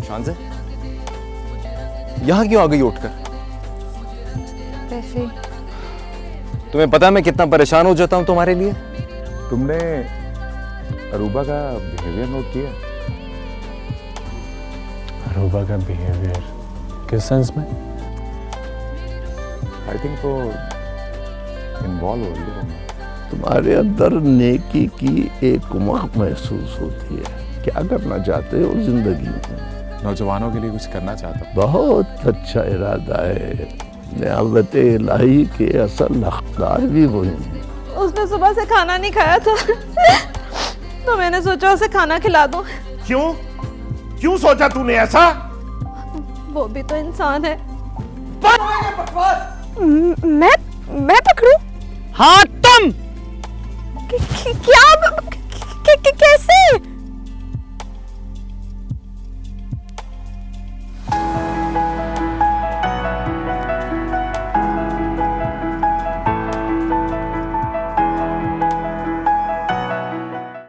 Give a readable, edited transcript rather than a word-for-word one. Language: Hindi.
शांति, यहाँ क्यों आ गई उठकर? वैसे ही। तुम्हें पता है मैं कितना परेशान हो जाता हूँ तुम्हारे लिए? तुमने अरूबा का बिहेवियर नोट किया? अरूबा का बिहेवियर किस सेंस में? आई थिंक वो इन्वॉल्व हो रही है। तुम्हारे अंदर नेकी की एक उमंग महसूस होती है। क्या करना चाहते हो जिंदगी में? नौजवानों के लिए कुछ करना चाहता हूँ। बहुत अच्छा इरादा है। नियामत इलाही के असल हकदार भी वही हैं। उसने सुबह से खाना नहीं खाया था तो मैंने सोचा उसे खाना खिला दूं। क्यों क्यों सोचा तूने ऐसा? वो भी तो इंसान है। मैं पकड़ूं? हाँ तुम। क्या कैसे?